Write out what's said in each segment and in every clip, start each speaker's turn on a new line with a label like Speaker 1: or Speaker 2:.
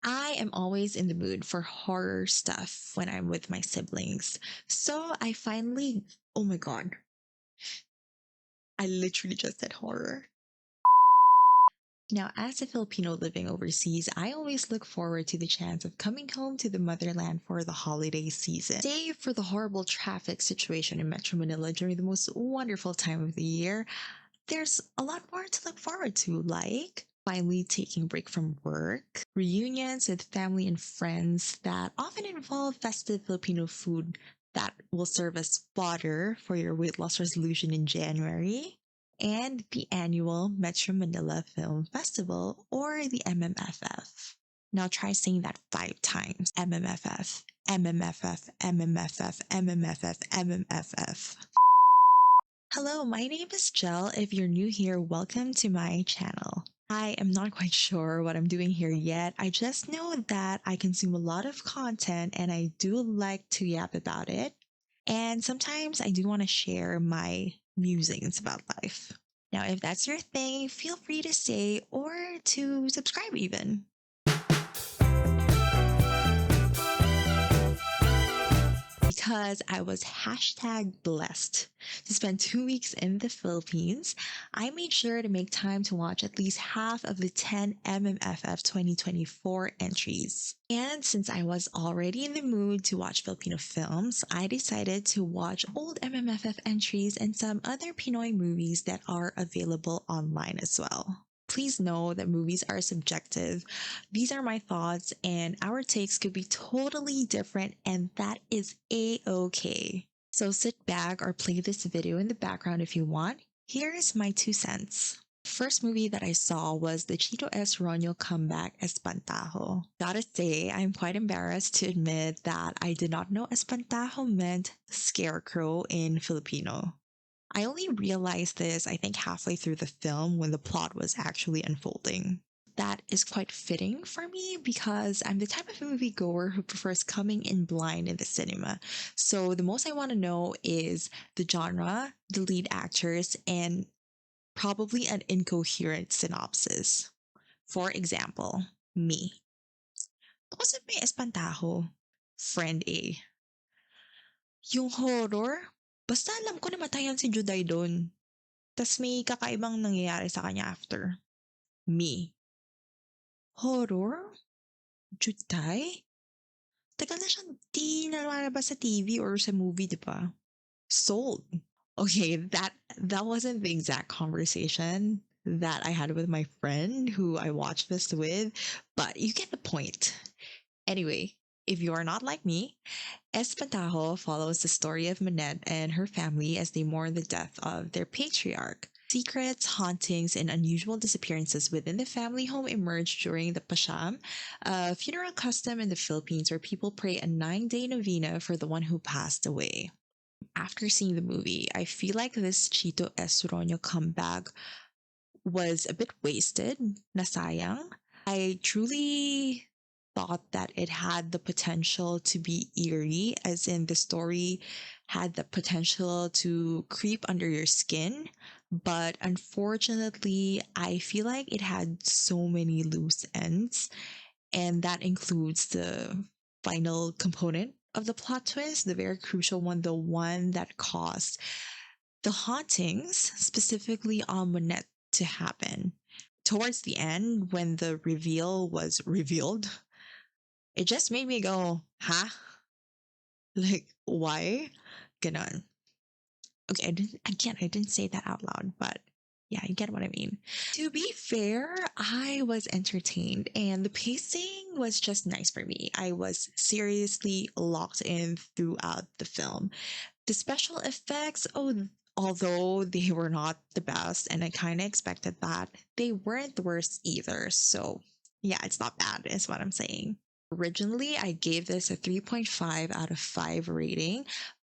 Speaker 1: I am always in the mood for horror stuff when I'm with my siblings. So I finally, oh my God, I literally just said horror. Now, as a Filipino living overseas, I always look forward to the chance of coming home to the motherland for the holiday season. Save for the horrible traffic situation in Metro Manila during the most wonderful time of the year, there's a lot more to look forward to, like finally taking a break from work, reunions with family and friends that often involve festive Filipino food that will serve as fodder for your weight loss resolution in January, and the annual Metro Manila Film Festival, or the MMFF. Now try saying that 5 times. MMFF, MMFF, MMFF, MMFF, MMFF. Hello, my name is Jel. If you're new here, welcome to my channel. I am not quite sure what I'm doing here yet. I just know that I consume a lot of content and I do like to yap about it. And sometimes I do want to share my musings about life. Now, if that's your thing, feel free to say or to subscribe even. Because I was hashtag blessed to spend 2 weeks in the Philippines, I made sure to make time to watch at least half of the 10 MMFF 2024 entries. And since I was already in the mood to watch Filipino films, I decided to watch old MMFF entries and some other Pinoy movies that are available online as well. Please know that movies are subjective. These are my thoughts, and our takes could be totally different, and that is a-okay. So sit back or play this video in the background if you want. Here is my 2 cents. The first movie that I saw was the Chito S. Ronyo comeback Espantaho. Gotta say, I'm quite embarrassed to admit that I did not know Espantajo meant scarecrow in Filipino. I only realized this, I think, halfway through the film when the plot was actually unfolding. That is quite fitting for me because I'm the type of moviegoer who prefers coming in blind in the cinema. So the most I want to know is the genre, the lead actors, and probably an incoherent synopsis. For example, me. Kausap may Espantajo, friend A. Yung horror, basta alam ko namatayan si Juday doon. Tas may kakaibang nangyayari sa kanya after. Me. Horror? Juday? Tagal na siyang di nalalabas sa TV or sa movie, di ba? Sold. Okay, that wasn't the exact conversation that I had with my friend who I watched this with, but you get the point. Anyway, if you are not like me, Espantajo follows the story of Manette and her family as they mourn the death of their patriarch. Secrets, hauntings, and unusual disappearances within the family home emerge during the Pasham, a funeral custom in the Philippines where people pray a 9-day novena for the one who passed away. After seeing the movie, I feel like this Chito Esuronyo comeback was a bit wasted, nasayang. I truly thought that it had the potential to be eerie, as in the story had the potential to creep under your skin. But unfortunately, I feel like it had so many loose ends, and that includes the final component of the plot twist, the very crucial one, the one that caused the hauntings, specifically on Monette, to happen. Towards the end, when the reveal was revealed, it just made me go, huh? Like, why? Ganon. Okay, I didn't say that out loud, but yeah, you get what I mean. To be fair, I was entertained and the pacing was just nice for me. I was seriously locked in throughout the film. The special effects, although they were not the best, and I kind of expected that, they weren't the worst either. So yeah, it's not bad, is what I'm saying. Originally, I gave this a 3.5 out of 5 rating,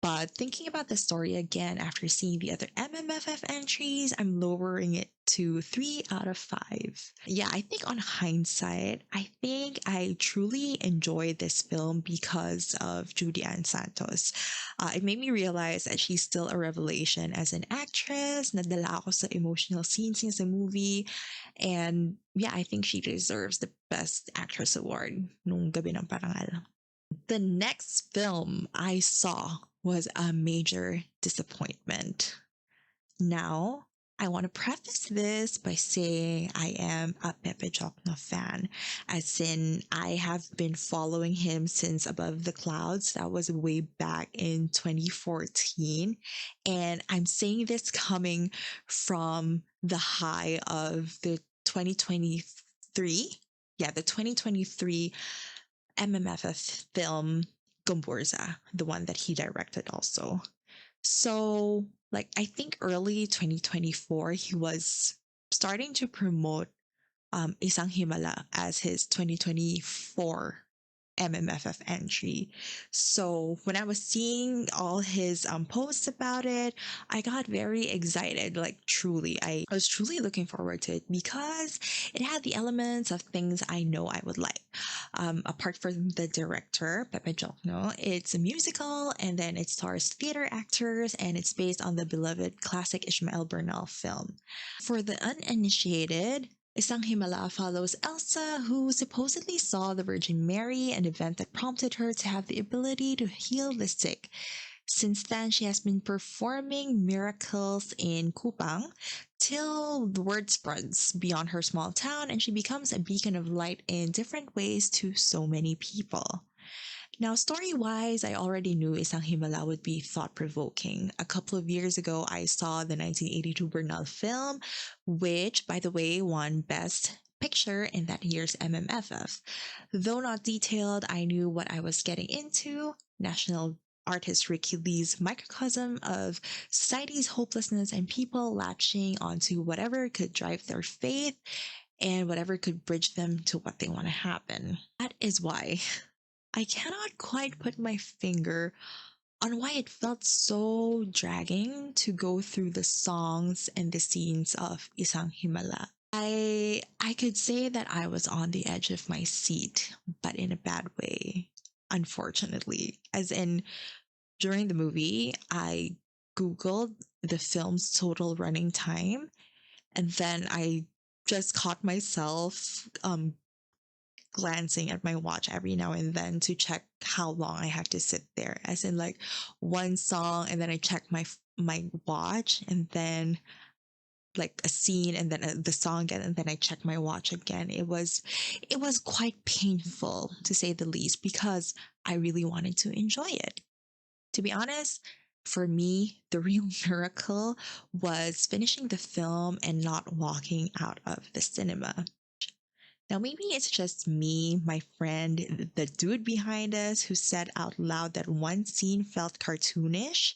Speaker 1: But thinking about the story again after seeing the other MMFF entries, I'm lowering it to 3 out of 5. Yeah, I think on hindsight, I think I truly enjoyed this film because of Judy Ann Santos. It made me realize that she's still a revelation as an actress. Nadala ako sa emotional scenes niya sa movie. And yeah, I think she deserves the Best Actress Award nung Gabi ng Parangal. The next film I saw was a major disappointment. Now, I want to preface this by saying I am a Pepe Jokno fan, as in I have been following him since Above the Clouds. That was way back in 2014. And I'm saying this coming from the high of the 2023. Yeah, the 2023 MMFF film Gomborza, the one that he directed also. So, like, I think early 2024, he was starting to promote Isang Himala as his 2024 MMFF entry. So when I was seeing all his posts about it, I got very excited. Like truly, I was truly looking forward to it because it had the elements of things I know I would like. Apart from the director Pepe Jokno, it's a musical, and then it stars theater actors, and it's based on the beloved classic Ishmael Bernal film. For the uninitiated, Isang Himala follows Elsa, who supposedly saw the Virgin Mary, an event that prompted her to have the ability to heal the sick. Since then, she has been performing miracles in Kupang till the word spreads beyond her small town and she becomes a beacon of light in different ways to so many people. Now, story wise, I already knew Isang Himala would be thought provoking. A couple of years ago, I saw the 1982 Bernal film, which, by the way, won Best Picture in that year's MMFF. Though not detailed, I knew what I was getting into. National artist Ricky Lee's microcosm of society's hopelessness and people latching onto whatever could drive their faith and whatever could bridge them to what they want to happen. That is why I cannot quite put my finger on why it felt so dragging to go through the songs and the scenes of Isang Himala. I could say that I was on the edge of my seat, but in a bad way, unfortunately. As in, during the movie, I Googled the film's total running time, and then I just caught myself glancing at my watch every now and then to check how long I have to sit there. As in, like, one song, and then I check my watch, and then like a scene, and then the song again, and then I check my watch again. It was quite painful, to say the least, because I really wanted to enjoy it. To be honest, for me, the real miracle was finishing the film and not walking out of the cinema. Now, maybe it's just me, my friend, the dude behind us who said out loud that one scene felt cartoonish,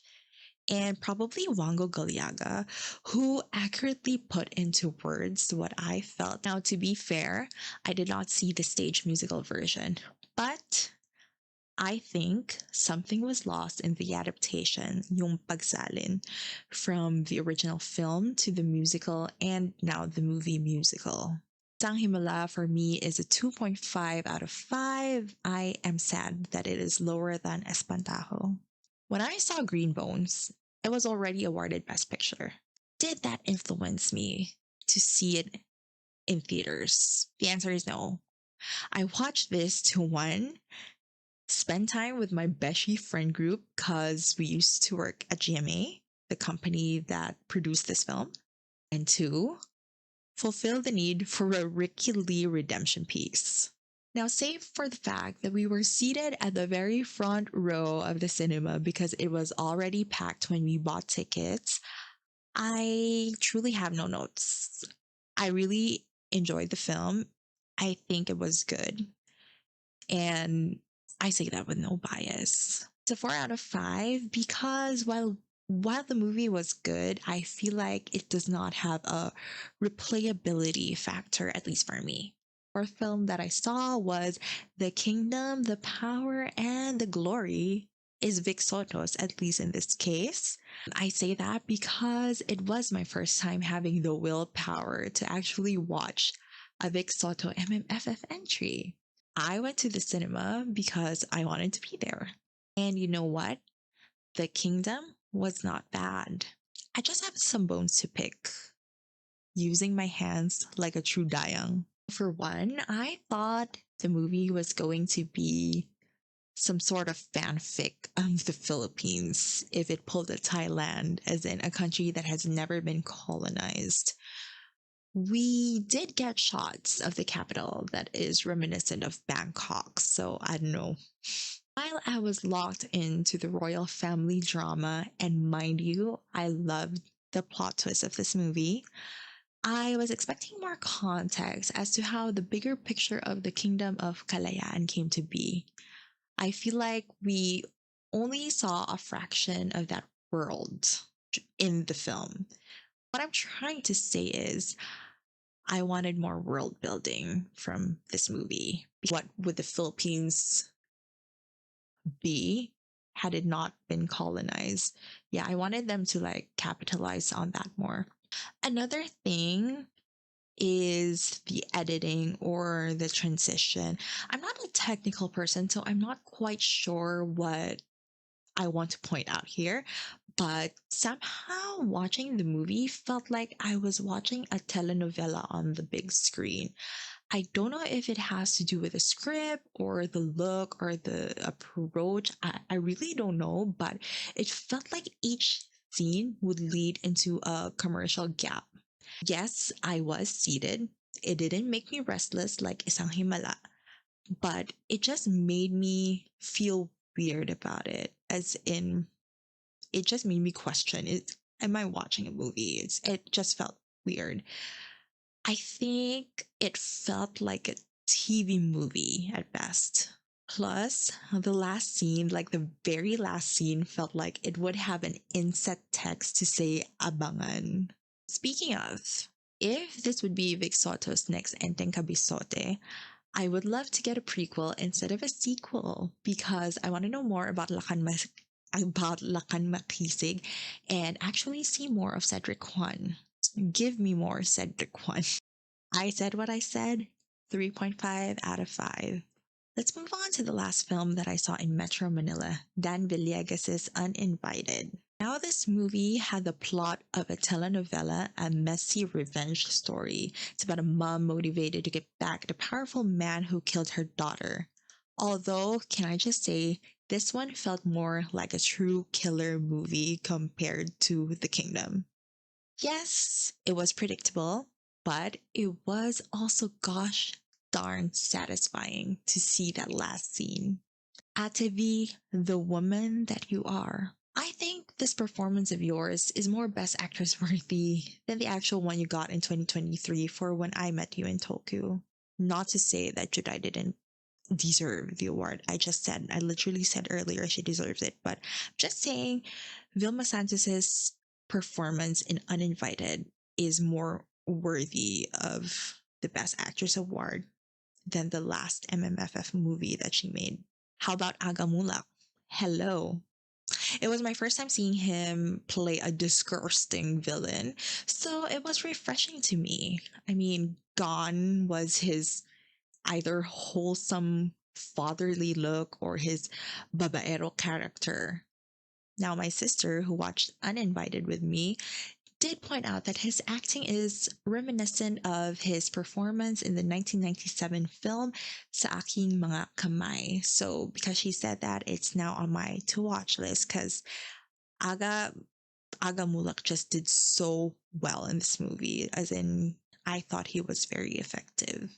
Speaker 1: and probably Wango Galiaga, who accurately put into words what I felt. Now, to be fair, I did not see the stage musical version, but I think something was lost in the adaptation, yung pagsalin, from the original film to the musical and now the movie musical. Isang Himala for me is a 2.5 out of 5. I am sad that it is lower than Espantajo. When I saw Green Bones, it was already awarded Best Picture. Did that influence me to see it in theaters? The answer is no. I watched this to one, spend time with my Beshi friend group because we used to work at GMA, the company that produced this film, and two, fulfill the need for a Ricky Lee redemption piece. Now, save for the fact that we were seated at the very front row of the cinema because it was already packed when we bought tickets, I truly have no notes. I really enjoyed the film. I think it was good. And I say that with no bias. It's a 4 out of 5 because while the movie was good, I feel like it does not have a replayability factor, at least for me. Fourth film that I saw was The Kingdom, the Power, and the Glory is Vic Soto's, at least in this case. I say that because it was my first time having the willpower to actually watch a Vic Soto MMFF entry. I went to the cinema because I wanted to be there. And you know what? The Kingdom was not bad. I just have some bones to pick, using my hands like a true Dayang. For one, I thought the movie was going to be some sort of fanfic of the Philippines if it pulled at Thailand, as in a country that has never been colonized. We did get shots of the capital that is reminiscent of Bangkok, so I don't know. While I was locked into the royal family drama, and mind you, I loved the plot twist of this movie, I was expecting more context as to how the bigger picture of the kingdom of Kalayaan came to be. I feel like we only saw a fraction of that world in the film. What I'm trying to say is, I wanted more world building from this movie. What would the Philippines be had it not been colonized? Yeah, I wanted them to like capitalize on that more. Another thing is the editing or the transition. I'm not a technical person, so I'm not quite sure what I want to point out here, but somehow watching the movie felt like I was watching a telenovela on the big screen. I don't know if it has to do with the script or the look or the approach. I really don't know, but it felt like each scene would lead into a commercial gap. Yes, I was seated. It didn't make me restless like Isang Himala, but it just made me feel weird about it. As in, it just made me question: am I watching a movie? It just felt weird. I think it felt like a TV movie at best. Plus, the last scene, like the very last scene, felt like it would have an inset text to say abangan. Speaking of, if this would be Vic Soto's next Enteng Kabisote, I would love to get a prequel instead of a sequel because I want to know more about Lakan Makisig and actually see more of Cedric Juan. Give me more Cedric Juan. I said what I said. 3.5 out of 5. Let's move on to the last film that I saw in Metro Manila, Dan Villegas' Uninvited. Now, this movie had the plot of a telenovela, a messy revenge story. It's about a mom motivated to get back the powerful man who killed her daughter. Although, can I just say, this one felt more like a true killer movie compared to The Kingdom. Yes, it was predictable, but it was also gosh darn satisfying to see that last scene. Atevi, the woman that you are. I think this performance of yours is more Best Actress worthy than the actual one you got in 2023 for When I Met You in Tokyo. Not to say that Judai didn't deserve the award. I literally said earlier she deserves it, but just saying Vilma Santos's performance in Uninvited is more worthy of the Best Actress award than the last MMFF movie that she made. How about Agamulak? Hello. It was my first time seeing him play a disgusting villain, so it was refreshing to me. I mean, Gone was his either wholesome fatherly look or his babaero character. Now, my sister, who watched Uninvited with me, did point out that his acting is reminiscent of his performance in the 1997 film Sa Aking Mga Kamay. So, because she said that, it's now on my to watch list because Aga Aga Mulak just did so well in this movie. As in, I thought he was very effective.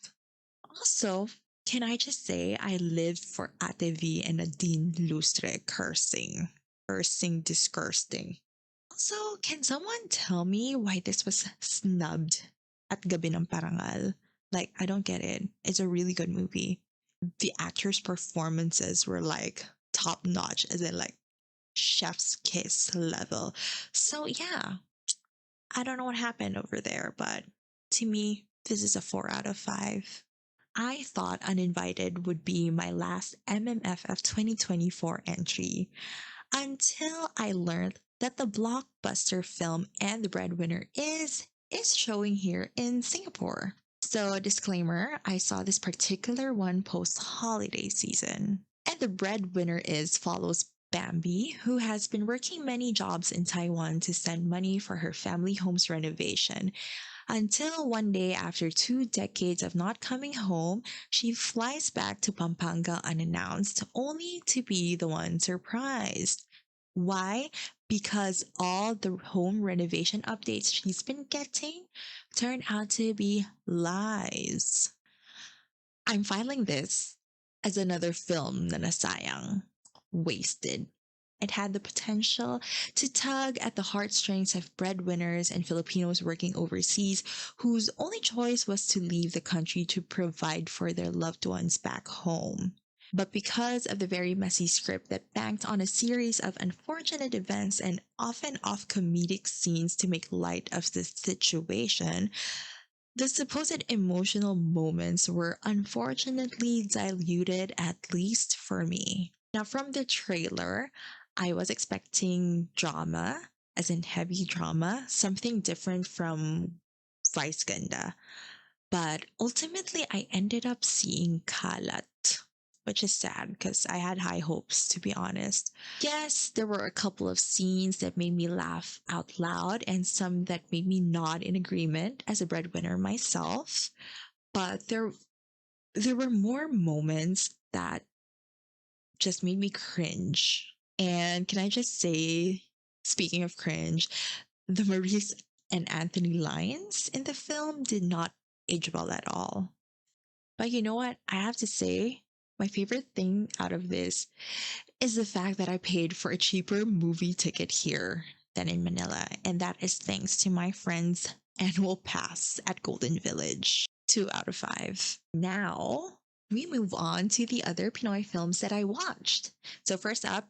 Speaker 1: Also, can I just say I lived for Ate V and Nadine Lustre cursing, disgusting. Also, can someone tell me why this was snubbed at Gabi ng Parangal? Like, I don't get it. It's a really good movie. The actors' performances were like top notch, as in like chef's kiss level. So, yeah, I don't know what happened over there, but to me, this is a 4 out of 5. I thought Uninvited would be my last MMFF 2024 entry until I learned that the blockbuster film and the Breadwinner is showing here in Singapore. So, disclaimer, I saw this particular one post holiday season. And the Breadwinner is follows Bambi, who has been working many jobs in Taiwan to send money for her family home's renovation. Until one day, after 2 decades of not coming home, she flies back to Pampanga unannounced, only to be the one surprised. Why? Because all the home renovation updates she's been getting turned out to be lies. I'm filing this as another film na nasayang, wasted. It had the potential to tug at the heartstrings of breadwinners and Filipinos working overseas whose only choice was to leave the country to provide for their loved ones back home. But because of the very messy script that banked on a series of unfortunate events and often off comedic scenes to make light of the situation, the supposed emotional moments were unfortunately diluted, at least for me. Now, from the trailer, I was expecting drama, as in heavy drama, something different from Vice Ganda. But ultimately, I ended up seeing Kalat, which is sad because I had high hopes, to be honest. Yes, there were a couple of scenes that made me laugh out loud and some that made me nod in agreement as a breadwinner myself. But there were more moments that just made me cringe. And can I just say, speaking of cringe, the Maurice and Anthony lines in the film did not age well at all. But you know what? I have to say, my favorite thing out of this is the fact that I paid for a cheaper movie ticket here than in Manila. And that is thanks to my friend's annual pass at Golden Village. 2 out of 5. Now, we move on to the other Pinoy films that I watched. So, first up,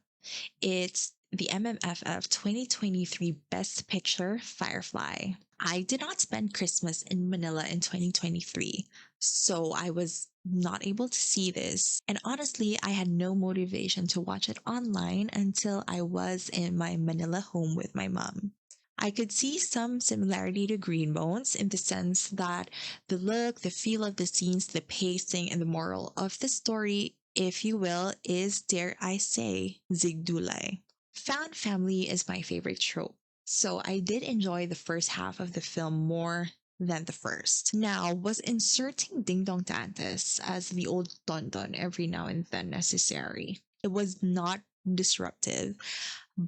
Speaker 1: it's the MMFF 2023 Best Picture Firefly. I did not spend Christmas in Manila in 2023, so I was not able to see this. And honestly, I had no motivation to watch it online until I was in my Manila home with my mom. I could see some similarity to Green Bones in the sense that the look, the feel of the scenes, the pacing, and the moral of the story, if you will, is, dare I say, Zigdulay. Found family is my favorite trope, so I did enjoy the first half of the film more than the first. Now, was inserting Ding Dong Dantes as the old Tonton every now and then necessary? It was not disruptive,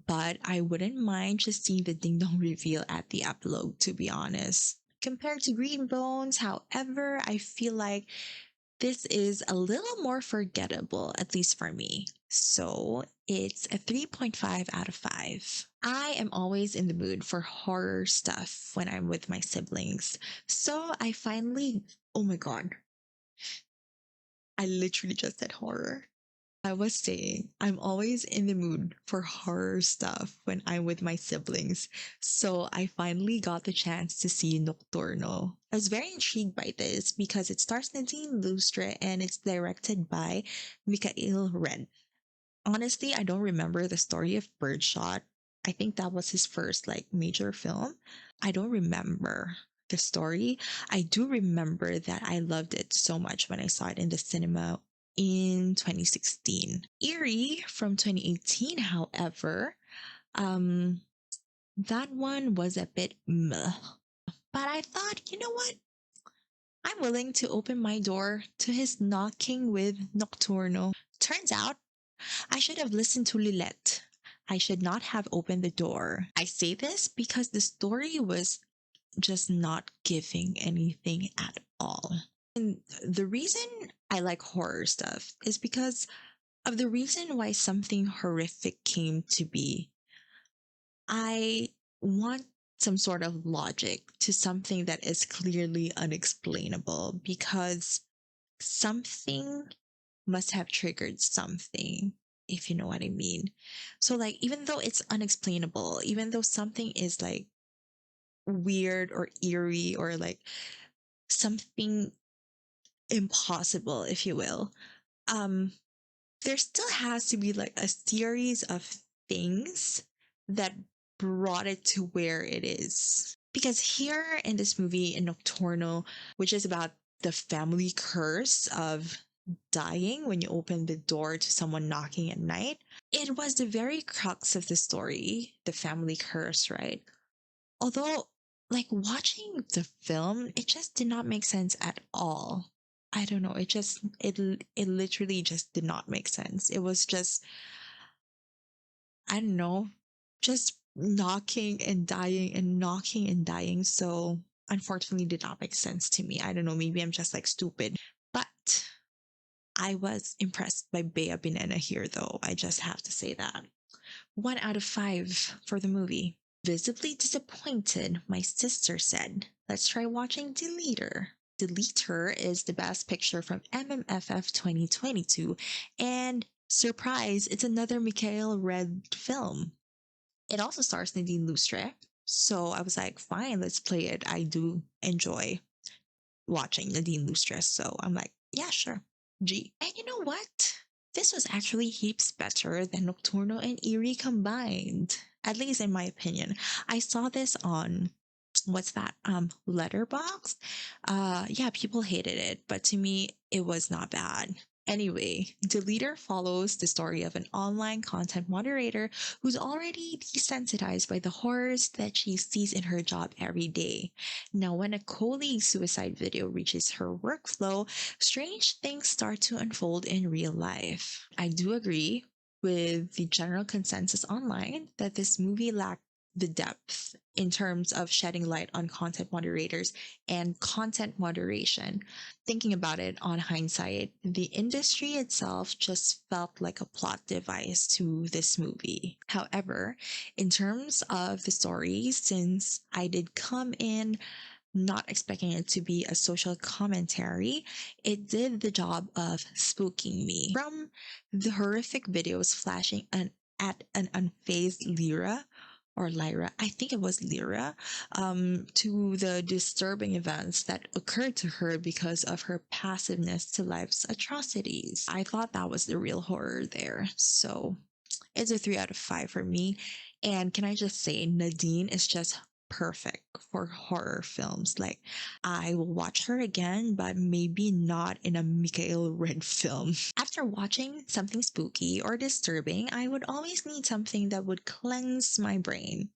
Speaker 1: but I wouldn't mind just seeing the Ding Dong reveal at the epilogue, to be honest. Compared to Green Bones, however, I feel like this is a little more forgettable, at least for me. So it's a 3.5 out of 5. I am always in the mood for horror stuff when I'm with my siblings. So I finally, oh my god, I literally just said horror. I was saying, I'm always in the mood for horror stuff when I'm with my siblings. So I finally got the chance to see Nocturno. I was very intrigued by this because it stars Nadine Lustre and it's directed by Mikhail Red. Honestly, I don't remember the story of Birdshot. I think that was his first like major film. I don't remember the story. I do remember that I loved it so much when I saw it in the cinema in 2016. Eerie from 2018, however, um, that one was a bit meh. But I thought, you know what? I'm willing to open my door to his knocking with Nocturno. Turns out I should have listened to Lilette. I should not have opened the door. I say this because the story was just not giving anything at all. And the reason I like horror stuff is because of the reason why something horrific came to be. I want some sort of logic to something that is clearly unexplainable because something must have triggered something, if you know what I mean. So, like, even though it's unexplainable, even though something is like weird or eerie or like something impossible, if you will. Um, there still has to be like a series of things that brought it to where it is. Because here in this movie, in Nocturno, which is about the family curse of dying when you open the door to someone knocking at night, it was the very crux of the story, the family curse, right? Although, like watching the film, it just did not make sense at all. I don't know. It literally just did not make sense. It was just, I don't know, just knocking and dying and knocking and dying. So unfortunately did not make sense to me. I don't know, maybe I'm just like stupid. But I was impressed by Bea Binena here though. I just have to say that. 1 out of 5 for the movie. Visibly disappointed, my sister said, let's try watching Deleter. Deleter is the best picture from MMFF 2022, and surprise, it's another Mikhail Red film. It also stars Nadine Lustre, so I was like, fine, let's play it. I do enjoy watching Nadine Lustre, so I'm like, yeah, sure. G. And you know what? This was actually heaps better than Nocturno and Eerie combined. At least in my opinion. I saw this on what's that? Letterbox. Yeah, people hated it, but to me it was not bad. Anyway, Deleter follows the story of an online content moderator who's already desensitized by the horrors that she sees in her job every day. Now, when a colleague's suicide video reaches her workflow, strange things start to unfold in real life. I do agree with the general consensus online that this movie lacked the depth in terms of shedding light on content moderators and content moderation. Thinking about it on hindsight, the industry itself just felt like a plot device to this movie. However, in terms of the story, since I did come in not expecting it to be a social commentary, it did the job of spooking me. From the horrific videos flashing at an unfazed Lyra, or Lyra, I think it was Lyra, to the disturbing events that occurred to her because of her passiveness to life's atrocities. I thought that was the real horror there. So it's a 3 out of 5 for me. And can I just say, Nadine is just perfect for horror films. Like, I will watch her again, but maybe not in a Mikhail Red film. After watching something spooky or disturbing, I would always need something that would cleanse my brain.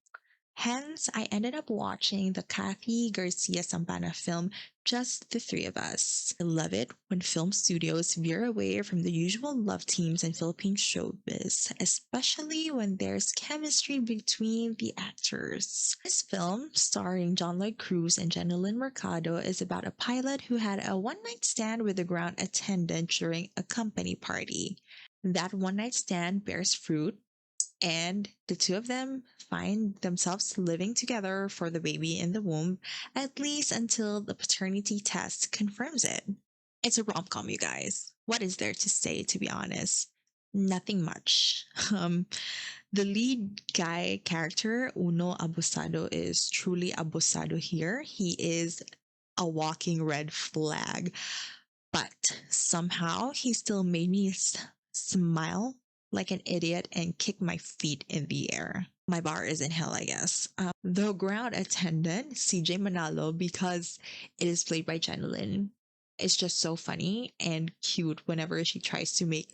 Speaker 1: Hence, I ended up watching the Kathy Garcia Sampana film, Just the Three of Us. I love it when film studios veer away from the usual love teams in Philippine showbiz, especially when there's chemistry between the actors. This film, starring John Lloyd Cruz and Jenilyn Mercado, is about a pilot who had a one-night stand with a ground attendant during a company party. That one-night stand bears fruit, and the two of them find themselves living together for the baby in the womb, at least until the paternity test confirms it. It's a rom com, you guys. What is there to say, to be honest? Nothing much. Um, the lead guy character, Uno Abusado, is truly abusado here. He is a walking red flag, but somehow he still made me smile like an idiot and kick my feet in the air. My bar is in hell, I guess. The ground attendant, CJ Manalo, because it is played by Jenilyn, is just so funny and cute whenever she tries to make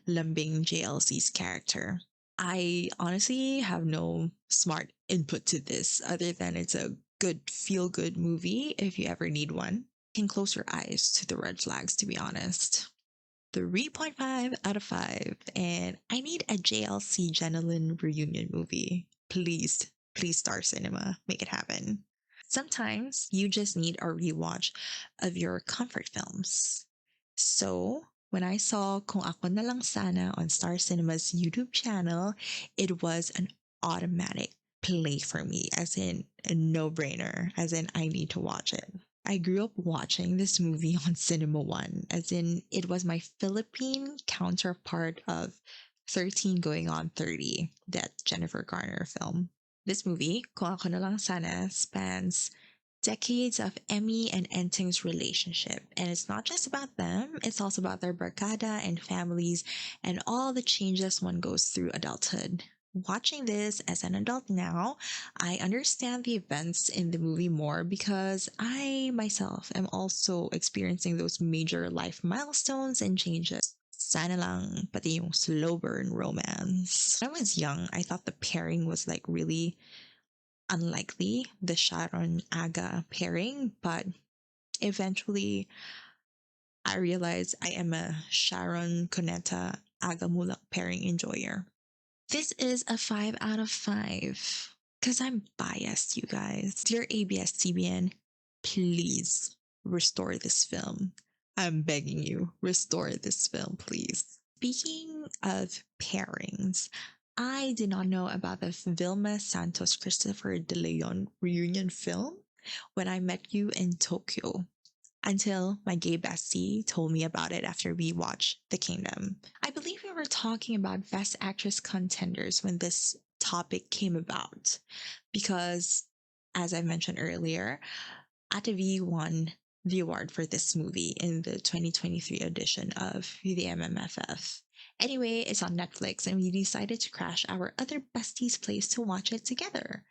Speaker 1: Lambing JLC's character. I honestly have no smart input to this other than it's a good feel good movie if you ever need one. You can close your eyes to the red flags, to be honest. 3.5 out of 5. And I need a JLC Jenilyn reunion movie. Please, please, Star Cinema, make it happen. Sometimes you just need a rewatch of your comfort films. So, when I saw Kung Ako Na Lang Sana on Star Cinema's YouTube channel, it was an automatic play for me, as in a no brainer, as in I need to watch it. I grew up watching this movie on Cinema One, as in it was my Philippine counterpart of 13 Going on 30, that Jennifer Garner film. This movie, Kung Ako Na Lang Sana, spans decades of Emmy and Enting's relationship. And it's not just about them, it's also about their barkada and families and all the changes one goes through adulthood. Watching this as an adult now, I understand the events in the movie more because I myself am also experiencing those major life milestones and changes. Sana lang pati yung slow burn romance. When I was young, I thought the pairing was like really unlikely, the Sharon Aga pairing, but eventually I realized I am a Sharon Coneta Aga Mulak pairing enjoyer. This is a 5 out of 5 because I'm biased, you guys. Dear ABS-CBN, please restore this film. I'm begging you, restore this film, please. Speaking of pairings, I did not know about the Vilma Santos Christopher De Leon reunion film when I met you in Tokyo until my gay bestie told me about it after we watched The Kingdom. I believe we were talking about Best Actress contenders when this topic came about because, as I mentioned earlier, Atavi won the award for this movie in the 2023 edition of the MMFF. Anyway, it's on Netflix, and we decided to crash our other bestie's place to watch it together.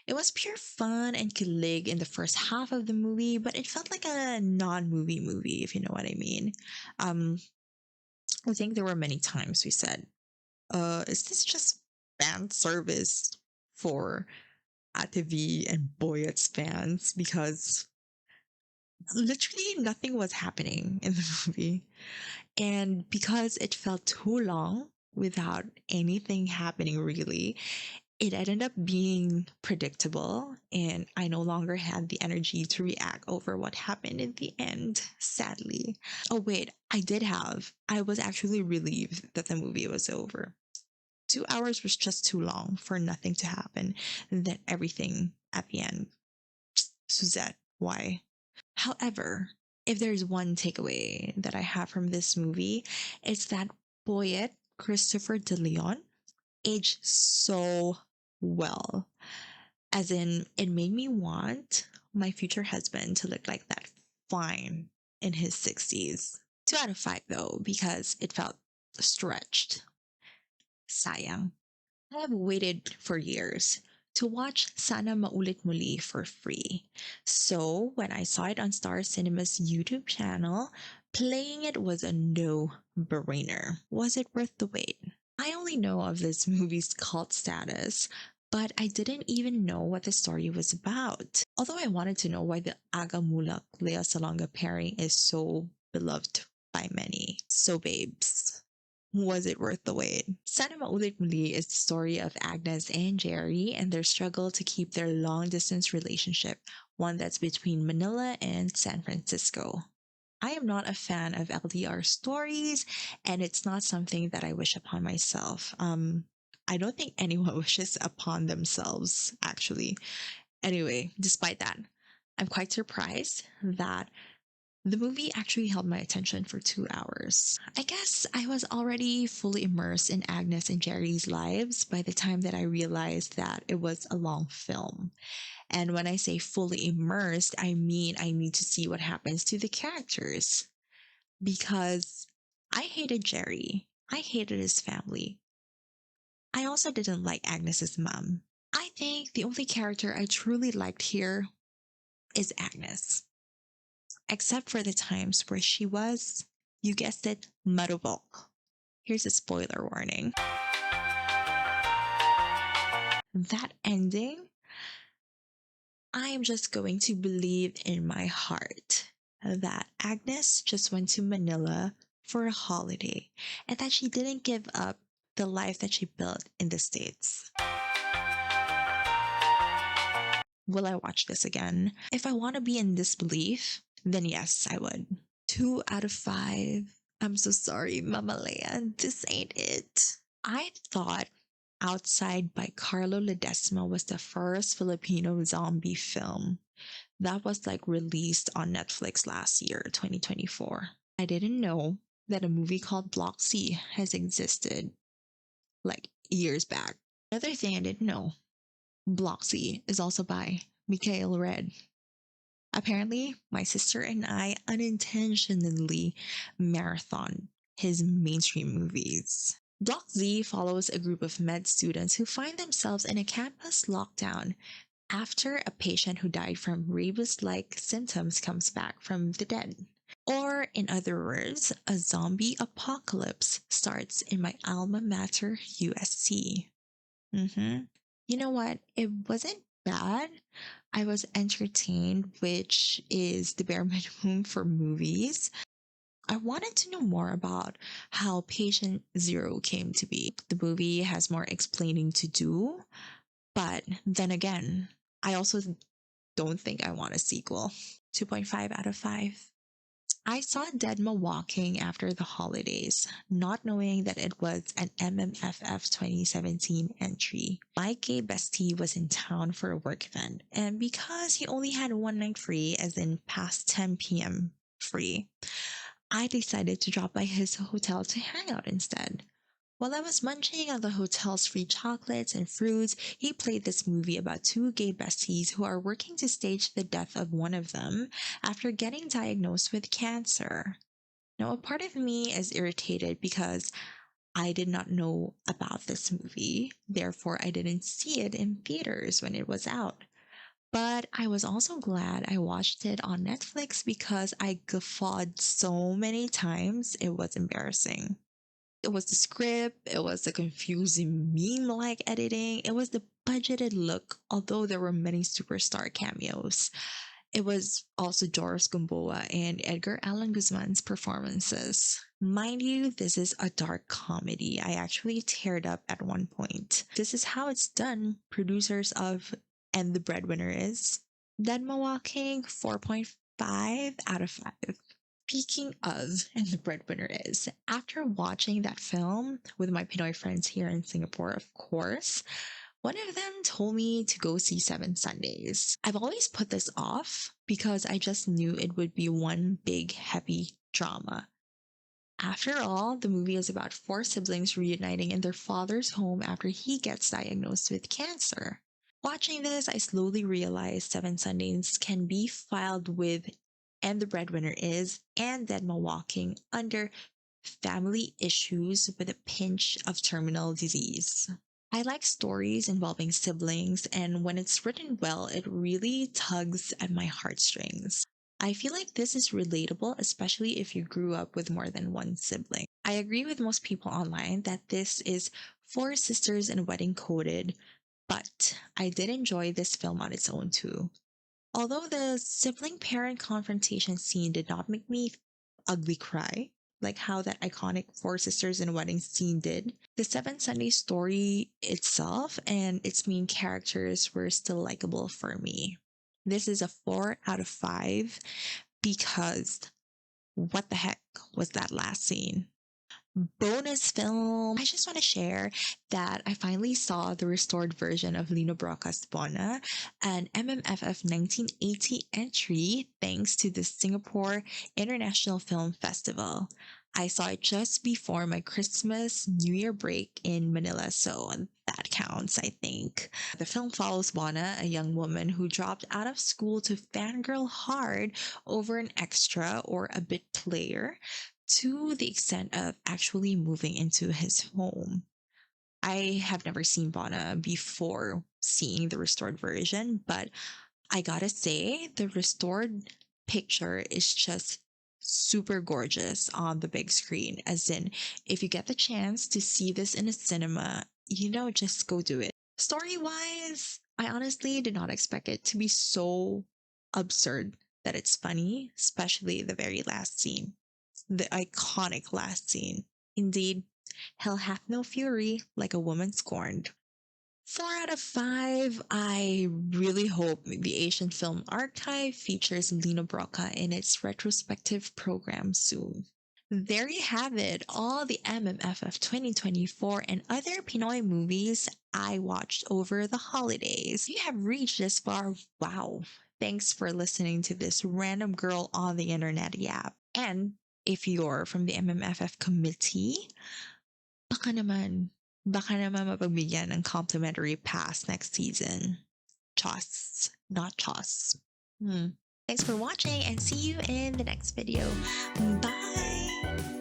Speaker 1: It was pure fun and kilig in the first half of the movie, but it felt like a non-movie movie, if you know what I mean. Um, I think there were many times we said, is this just fan service for Atavi and Boyet's fans? Because literally nothing was happening in the movie. And because it felt too long without anything happening really, it ended up being predictable. And I no longer had the energy to react over what happened in the end, sadly. Oh, wait, I did have. I was actually relieved that the movie was over. 2 hours was just too long for nothing to happen. And then everything at the end. Suzette, why? However, if there's one takeaway that I have from this movie, it's that Boyet Christopher De Leon aged so well. As in, it made me want my future husband to look like that fine in his 60s. 2 out of 5 though, because it felt stretched. Sayang. I have waited for years to watch Sana Maulit Muli for free. So when I saw it on Star Cinema's YouTube channel, playing it was a no-brainer. Was it worth the wait? I only know of this movie's cult status, but I didn't even know what the story was about. Although I wanted to know why the Aga Mulak Lea Salonga pairing is so beloved by many. So babes, was it worth the wait? Sana Maulit Muli is the story of Agnes and Jerry and their struggle to keep their long distance relationship, one that's between Manila and San Francisco. I am not a fan of LDR stories, and it's not something that I wish upon myself. I don't think anyone wishes upon themselves, actually. Anyway, despite that, I'm quite surprised that the movie actually held my attention for 2 hours. I guess I was already fully immersed in Agnes and Jerry's lives by the time that I realized that it was a long film. And when I say fully immersed, I mean I need to see what happens to the characters. Because I hated Jerry. I hated his family. I also didn't like Agnes's mom. I think the only character I truly liked here is Agnes. Except for the times where she was, you guessed it, marubok. Here's a spoiler warning. That ending, I am just going to believe in my heart that Agnes just went to Manila for a holiday and that she didn't give up the life that she built in the States. Will I watch this again? If I want to be in disbelief, then yes, I would. 2 out of 5. I'm so sorry, Mama Leia. This ain't it. I thought Outside by Carlo Ledesma was the first Filipino zombie film that was like released on Netflix last year, 2024. I didn't know that a movie called Block C has existed like years back. Another thing I didn't know, Block C is also by Mikhail Red. Apparently, my sister and I unintentionally marathon his mainstream movies. Block Z follows a group of med students who find themselves in a campus lockdown after a patient who died from rabies like symptoms comes back from the dead. Or, in other words, a zombie apocalypse starts in my alma mater, USC. You know what? It wasn't bad. I was entertained, which is the bare minimum for movies. I wanted to know more about how Patient Zero came to be. The movie has more explaining to do, but then again, I also don't think I want a sequel. 2.5 out of 5. I saw Deadma Walking after the holidays, not knowing that it was an MMFF 2017 entry. My gay bestie was in town for a work event, and because he only had one night free, as in past 10 p.m. free, I decided to drop by his hotel to hang out instead. While I was munching on the hotel's free chocolates and fruits, he played this movie about two gay besties who are working to stage the death of one of them after getting diagnosed with cancer. Now, a part of me is irritated because I did not know about this movie, therefore, I didn't see it in theaters when it was out. But I was also glad I watched it on Netflix because I guffawed so many times it was embarrassing. It was the script, it was the confusing meme like editing, it was the budgeted look, although there were many superstar cameos. It was also Doris Gamboa and Edgar Allan Guzman's performances. Mind you, this is a dark comedy. I actually teared up at one point. This is how it's done. Producers of And the Breadwinner is Deadma Walking 4.5 out of 5. Speaking of, and the breadwinner is, after watching that film with my Pinoy friends here in Singapore, of course, one of them told me to go see Seven Sundays. I've always put this off because I just knew it would be one big, heavy drama. After all, the movie is about four siblings reuniting in their father's home after he gets diagnosed with cancer. Watching this, I slowly realized Seven Sundays can be filed with And the Breadwinner is and Deadma Walking under family issues with a pinch of terminal disease. I like stories involving siblings, and when it's written well, it really tugs at my heartstrings. I feel like this is relatable, especially if you grew up with more than one sibling. I agree with most people online that this is four sisters in wedding coded, but I did enjoy this film on its own too. Although the sibling parent confrontation scene did not make me ugly cry, like how that iconic Four Sisters in a Wedding scene did, the Seven Sunday story itself and its main characters were still likable for me. This is a 4 out of 5 because what the heck was that last scene? Bonus film. I just want to share that I finally saw the restored version of Lino Broca's Bona, an MMFF 1980 entry thanks to the Singapore International Film Festival. I saw it just before my Christmas New Year break in Manila, so that counts, I think. The film follows Bona, a young woman who dropped out of school to fangirl hard over an extra or a bit player to the extent of actually moving into his home. I have never seen Bona before seeing the restored version, but I gotta say, the restored picture is just super gorgeous on the big screen. As in, if you get the chance to see this in a cinema, just go do it. Story wise, I honestly did not expect it to be so absurd that it's funny, especially the very last scene, the iconic last scene. Indeed, hell hath no fury like a woman scorned. 4 out of 5. I really hope the Asian Film Archive features Lino Broca in its retrospective program soon. There you have it, all the MMFF 2024 and other Pinoy movies I watched over the holidays. You have reached this far. Wow. Thanks for listening to this random girl on the internet yap. And if you're from the MMFF committee, baka naman, baka naman mapagbigyan ng complimentary pass next season. Chos, not chos. Hmm. Thanks for watching and see you in the next video. Bye!